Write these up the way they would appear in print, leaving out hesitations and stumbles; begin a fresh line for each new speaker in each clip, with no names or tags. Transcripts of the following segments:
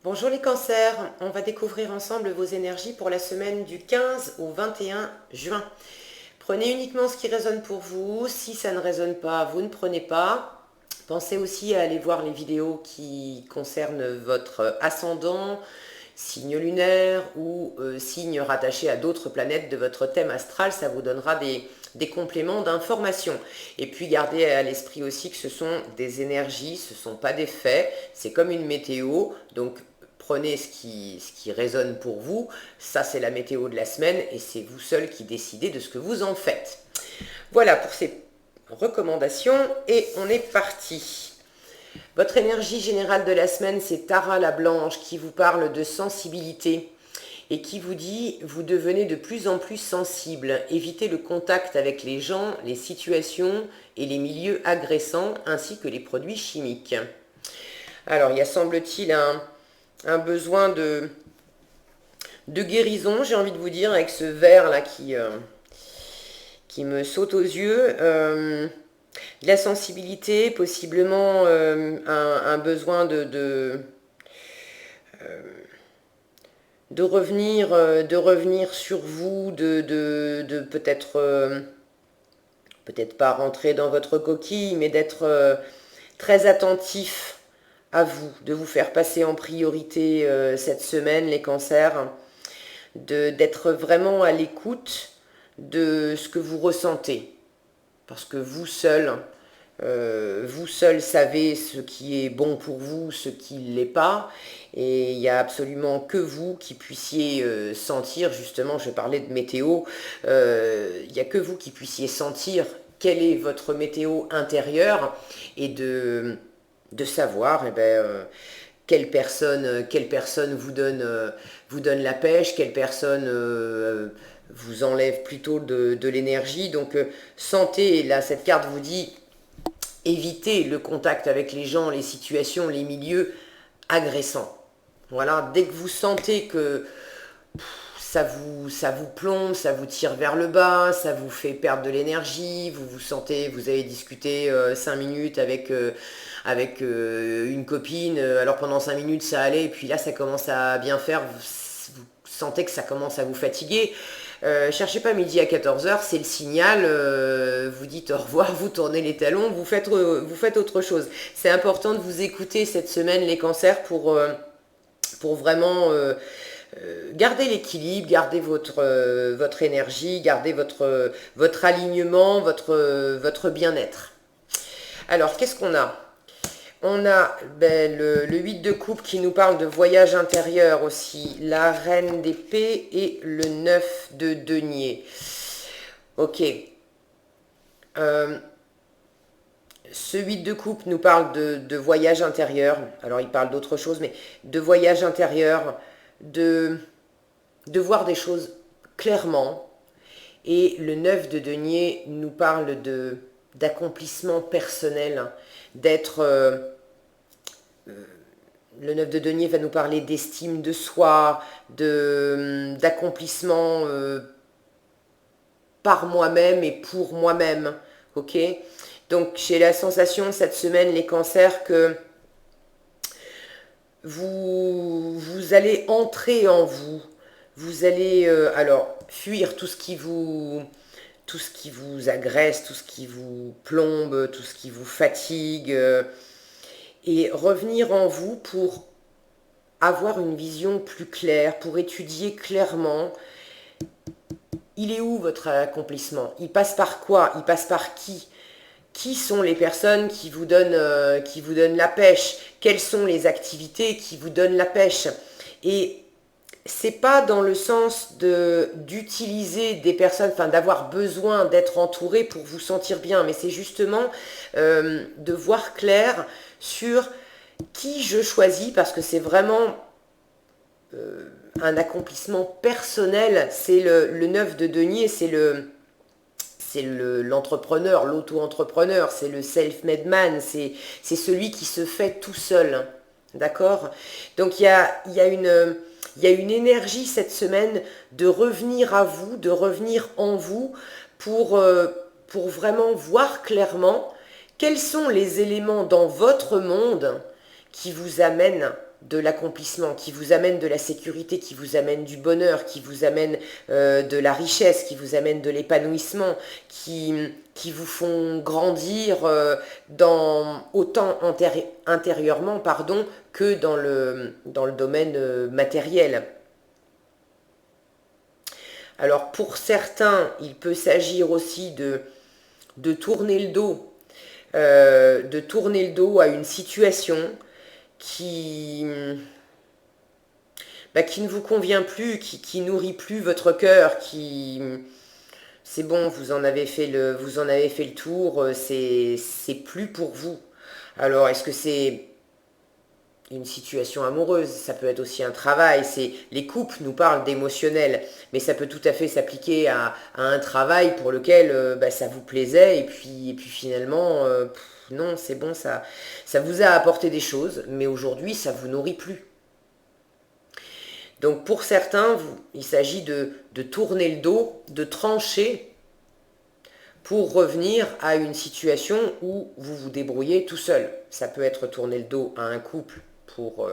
Bonjour les cancers, on va découvrir ensemble vos énergies pour la semaine du 15 au 21 juin. Prenez uniquement ce qui résonne pour vous, si ça ne résonne pas, vous ne prenez pas. Pensez aussi à aller voir les vidéos qui concernent votre ascendant, signe lunaire ou signe rattaché à d'autres planètes de votre thème astral, ça vous donnera des compléments d'information. Et puis gardez à l'esprit aussi que ce sont des énergies, ce ne sont pas des faits, c'est comme une météo, donc prenez ce qui résonne pour vous, ça c'est la météo de la semaine et c'est vous seul qui décidez de ce que vous en faites. Voilà pour ces recommandations et on est parti. Votre énergie générale de la semaine, c'est Tara la Blanche qui vous parle de sensibilité et qui vous dit « Vous devenez de plus en plus sensible. Évitez le contact avec les gens, les situations et les milieux agressants ainsi que les produits chimiques. » Alors, il y a semble-t-il un besoin de guérison, j'ai envie de vous dire, avec ce verre là qui me saute aux yeux. De la sensibilité, possiblement un besoin de revenir sur vous, de peut-être pas rentrer dans votre coquille, mais d'être très attentif à vous, de vous faire passer en priorité cette semaine, les cancers, d'être vraiment à l'écoute de ce que vous ressentez. Parce que vous seul savez ce qui est bon pour vous, ce qui ne l'est pas. Et il n'y a absolument que vous qui puissiez sentir, justement, je parlais de météo, il n'y a que vous qui puissiez sentir quelle est votre météo intérieure et de savoir quelle personne vous donne la pêche, quelle personne vous enlève plutôt de l'énergie. Donc sentez, là cette carte vous dit évitez le contact avec les gens, les situations, les milieux agressants. Voilà, dès que vous sentez que ça vous plombe, ça vous tire vers le bas, ça vous fait perdre de l'énergie, vous sentez, vous avez discuté 5 minutes avec une copine, alors pendant 5 minutes ça allait, et puis là ça commence à bien faire, vous sentez que ça commence à vous fatiguer. Cherchez pas midi à 14h, c'est le signal, vous dites au revoir, vous tournez les talons, vous faites autre chose. C'est important de vous écouter cette semaine les cancers pour vraiment garder l'équilibre, garder votre énergie, garder votre alignement, votre bien-être. Alors, qu'est-ce qu'on a? On a le 8 de coupe qui nous parle de voyage intérieur aussi, la reine d'épée et le 9 de denier. Ok. Ce 8 de coupe nous parle de voyage intérieur. Alors, il parle d'autre chose, mais de voyage intérieur, de voir des choses clairement. Et le 9 de denier nous parle d'accomplissement personnel, d'être... le 9 de denier va nous parler d'estime de soi, d'accomplissement par moi-même et pour moi-même. Ok? Donc j'ai la sensation cette semaine, les cancers, que vous allez entrer en vous. Vous allez alors fuir tout ce qui vous agresse, tout ce qui vous plombe, tout ce qui vous fatigue, et revenir en vous pour avoir une vision plus claire, pour étudier clairement. Il est où votre accomplissement? Il passe par quoi? Il passe par qui? Qui sont les personnes qui vous donnent la pêche? Quelles sont les activités qui vous donnent la pêche? Et c'est pas dans le sens d'utiliser des personnes, enfin d'avoir besoin d'être entouré pour vous sentir bien, mais c'est justement de voir clair sur qui je choisis, parce que c'est vraiment un accomplissement personnel. C'est le 9 de denier, c'est l'entrepreneur, l'auto-entrepreneur, c'est le self-made man, c'est celui qui se fait tout seul. D'accord? Donc il y a une énergie cette semaine de revenir à vous, de revenir en vous pour vraiment voir clairement quels sont les éléments dans votre monde qui vous amènent de l'accomplissement, qui vous amène de la sécurité, qui vous amène du bonheur, qui vous amène de la richesse, qui vous amène de l'épanouissement, qui vous font grandir autant intérieurement que dans le domaine matériel. Alors pour certains, il peut s'agir aussi de tourner le dos, à une situation qui ne vous convient plus, qui nourrit plus votre cœur, c'est bon, vous en avez fait le tour, c'est plus pour vous. Alors est-ce que c'est une situation amoureuse, ça peut être aussi un travail, les couples nous parlent d'émotionnel, mais ça peut tout à fait s'appliquer à un travail pour lequel ça vous plaisait, et puis finalement, non, c'est bon, ça vous a apporté des choses, mais aujourd'hui, ça vous nourrit plus. Donc pour certains, il s'agit de tourner le dos, de trancher pour revenir à une situation où vous vous débrouillez tout seul. Ça peut être tourner le dos à un couple pour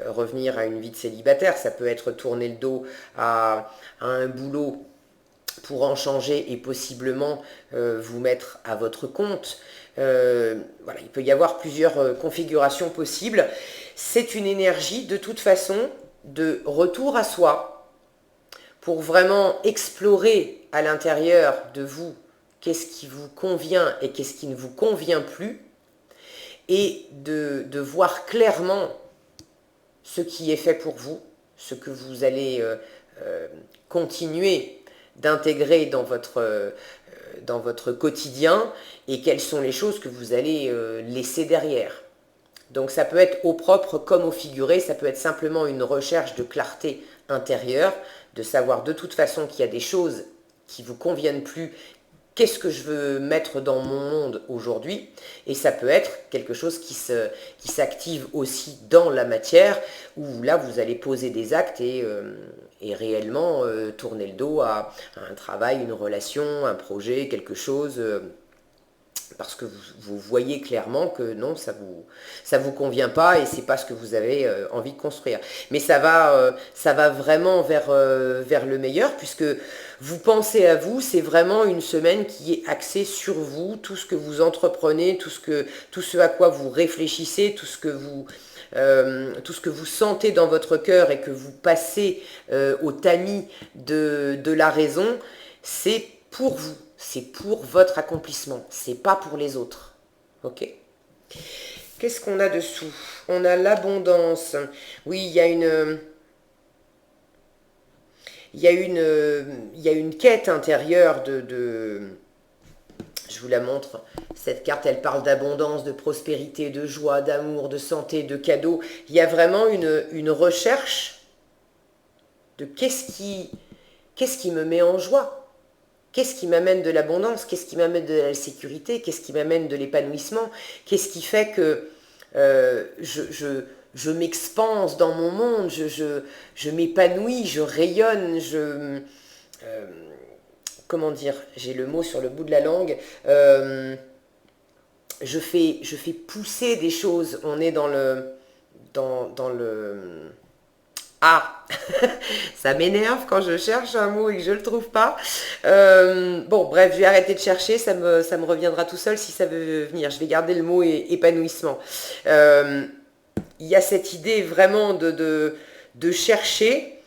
revenir à une vie de célibataire, ça peut être tourner le dos à un boulot pour en changer et possiblement vous mettre à votre compte. Voilà, il peut y avoir plusieurs configurations possibles. C'est une énergie de toute façon de retour à soi pour vraiment explorer à l'intérieur de vous qu'est-ce qui vous convient et qu'est-ce qui ne vous convient plus, et de voir clairement ce qui est fait pour vous, ce que vous allez continuer d'intégrer dans votre quotidien, et quelles sont les choses que vous allez laisser derrière. Donc ça peut être au propre comme au figuré, ça peut être simplement une recherche de clarté intérieure, de savoir de toute façon qu'il y a des choses qui ne vous conviennent plus. Qu'est-ce que je veux mettre dans mon monde aujourd'hui? Et ça peut être quelque chose qui s'active aussi dans la matière, où là vous allez poser des actes et réellement tourner le dos à un travail, une relation, un projet, quelque chose, parce que vous voyez clairement que non, ça vous convient pas et c'est pas ce que vous avez envie de construire. Mais ça va vraiment vers le meilleur, puisque vous pensez à vous, c'est vraiment une semaine qui est axée sur vous, tout ce que vous entreprenez, tout ce à quoi vous réfléchissez, tout ce que vous sentez dans votre cœur et que vous passez au tamis de la raison, c'est pour vous. C'est pour votre accomplissement, c'est pas pour les autres. Ok? Qu'est-ce qu'on a dessous? On a l'abondance. Oui, il y a une quête intérieure je vous la montre. Cette carte, elle parle d'abondance, de prospérité, de joie, d'amour, de santé, de cadeaux. Il y a vraiment une recherche de qu'est-ce qui me met en joie? Qu'est-ce qui m'amène de l'abondance? Qu'est-ce qui m'amène de la sécurité? Qu'est-ce qui m'amène de l'épanouissement? Qu'est-ce qui fait que je m'expanse dans mon monde, je m'épanouis, je rayonne, comment dire? J'ai le mot sur le bout de la langue. Je fais pousser des choses. On est dans le... Ah, ça m'énerve quand je cherche un mot et que je ne le trouve pas. Bon, bref, je vais arrêter de chercher, ça me reviendra tout seul si ça veut venir. Je vais garder le mot épanouissement. Il y a cette idée vraiment de chercher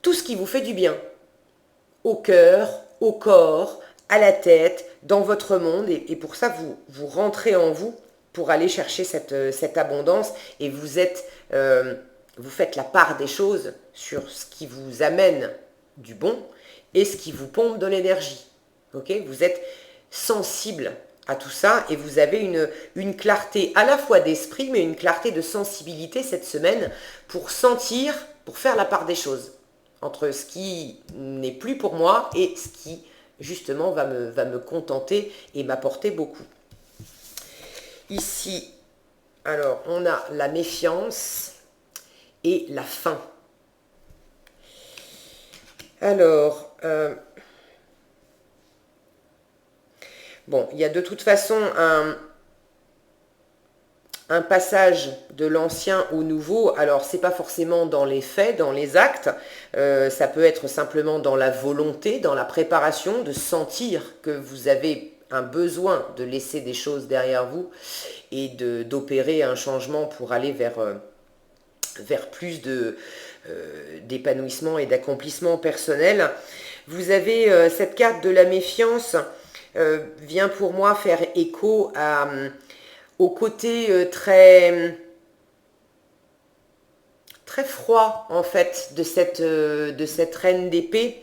tout ce qui vous fait du bien. Au cœur, au corps, à la tête, dans votre monde. Et pour ça, vous rentrez en vous pour aller chercher cette abondance. Et vous faites la part des choses sur ce qui vous amène du bon et ce qui vous pompe de l'énergie. Okay? Vous êtes sensible à tout ça et vous avez une clarté à la fois d'esprit, mais une clarté de sensibilité cette semaine pour sentir, pour faire la part des choses entre ce qui n'est plus pour moi et ce qui justement va me contenter et m'apporter beaucoup. Ici, alors on a la méfiance et la faim. Alors, bon, il y a de toute façon un passage de l'ancien au nouveau. Alors, c'est pas forcément dans les faits, dans les actes. Ça peut être simplement dans la volonté, dans la préparation, de sentir que vous avez un besoin de laisser des choses derrière vous et d'opérer un changement pour aller vers plus d'épanouissement et d'accomplissement personnel. Vous avez cette carte de la méfiance, vient pour moi faire écho au côté très froid en fait de cette reine d'épée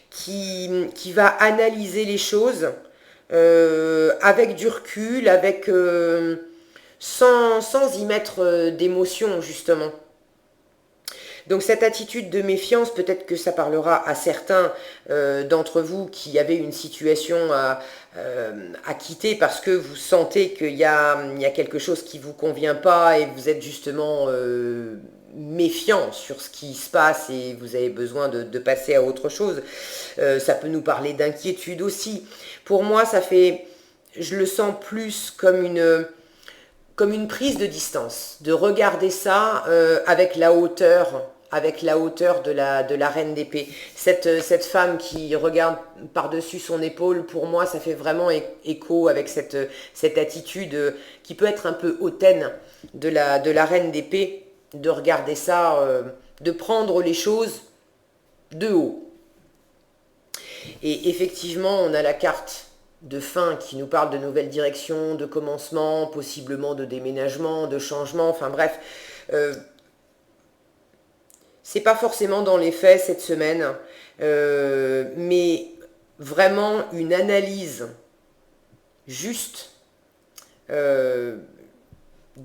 qui va analyser les choses avec du recul, sans y mettre d'émotion justement. Donc cette attitude de méfiance, peut-être que ça parlera à certains d'entre vous qui avaient une situation à quitter parce que vous sentez qu'il y a quelque chose qui ne vous convient pas et vous êtes justement méfiant sur ce qui se passe et vous avez besoin de passer à autre chose. Ça peut nous parler d'inquiétude aussi. Pour moi, je le sens plus comme une prise de distance, de regarder ça avec la hauteur de la reine d'épée. Cette femme qui regarde par-dessus son épaule, pour moi, ça fait vraiment écho avec cette attitude qui peut être un peu hautaine de la reine d'épée, de regarder ça, de prendre les choses de haut. Et effectivement, on a la carte de fin qui nous parle de nouvelles directions, de commencement, possiblement de déménagement, de changement, enfin bref. C'est pas forcément dans les faits cette semaine, mais vraiment une analyse juste de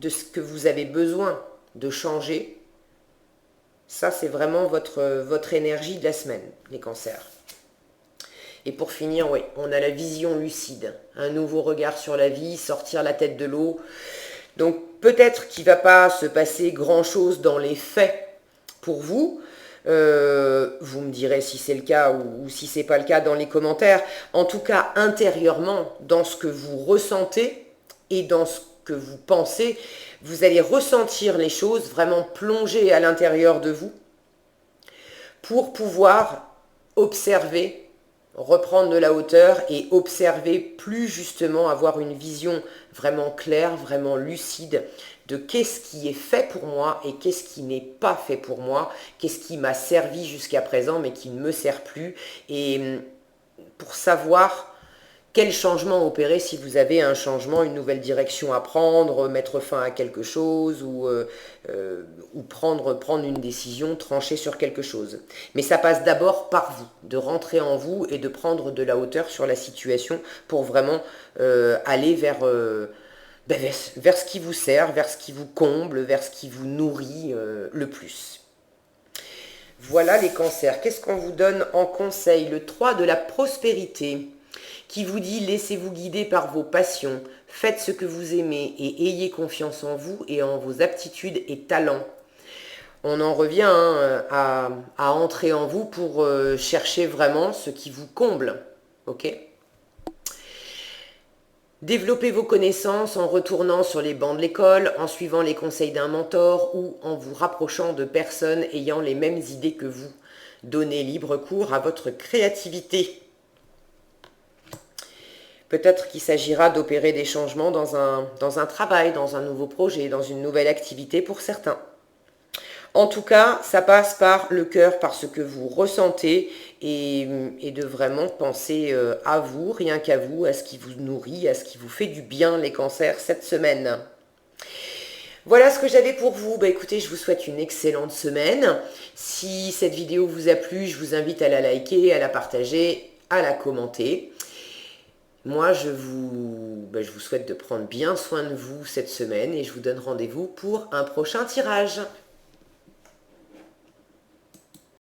ce que vous avez besoin de changer. Ça, c'est vraiment votre énergie de la semaine, les cancers. Et pour finir, oui, on a la vision lucide, un nouveau regard sur la vie, sortir la tête de l'eau. Donc peut-être qu'il ne va pas se passer grand-chose dans les faits pour vous. Vous me direz si c'est le cas ou si ce n'est pas le cas dans les commentaires. En tout cas, intérieurement, dans ce que vous ressentez et dans ce que vous pensez, vous allez ressentir les choses, vraiment plonger à l'intérieur de vous pour pouvoir observer, reprendre de la hauteur et observer plus justement, avoir une vision vraiment claire, vraiment lucide de qu'est-ce qui est fait pour moi et qu'est-ce qui n'est pas fait pour moi, qu'est-ce qui m'a servi jusqu'à présent mais qui ne me sert plus, et pour savoir quel changement opérer si vous avez un changement, une nouvelle direction à prendre, mettre fin à quelque chose ou prendre une décision, trancher sur quelque chose. Mais ça passe d'abord par vous, de rentrer en vous et de prendre de la hauteur sur la situation pour vraiment aller vers ce qui vous sert, vers ce qui vous comble, vers ce qui vous nourrit le plus. Voilà les cancers. Qu'est-ce qu'on vous donne en conseil? Le 3 de la prospérité, qui vous dit: laissez-vous guider par vos passions, faites ce que vous aimez et ayez confiance en vous et en vos aptitudes et talents. On en revient à entrer en vous pour chercher vraiment ce qui vous comble. Ok ? Développez vos connaissances en retournant sur les bancs de l'école, en suivant les conseils d'un mentor ou en vous rapprochant de personnes ayant les mêmes idées que vous. Donnez libre cours à votre créativité. Peut-être qu'il s'agira d'opérer des changements dans un travail, dans un nouveau projet, dans une nouvelle activité pour certains. En tout cas, ça passe par le cœur, par ce que vous ressentez et de vraiment penser à vous, rien qu'à vous, à ce qui vous nourrit, à ce qui vous fait du bien, les cancers, cette semaine. Voilà ce que j'avais pour vous. Écoutez, je vous souhaite une excellente semaine. Si cette vidéo vous a plu, je vous invite à la liker, à la partager, à la commenter. Moi, je vous souhaite de prendre bien soin de vous cette semaine et je vous donne rendez-vous pour un prochain tirage.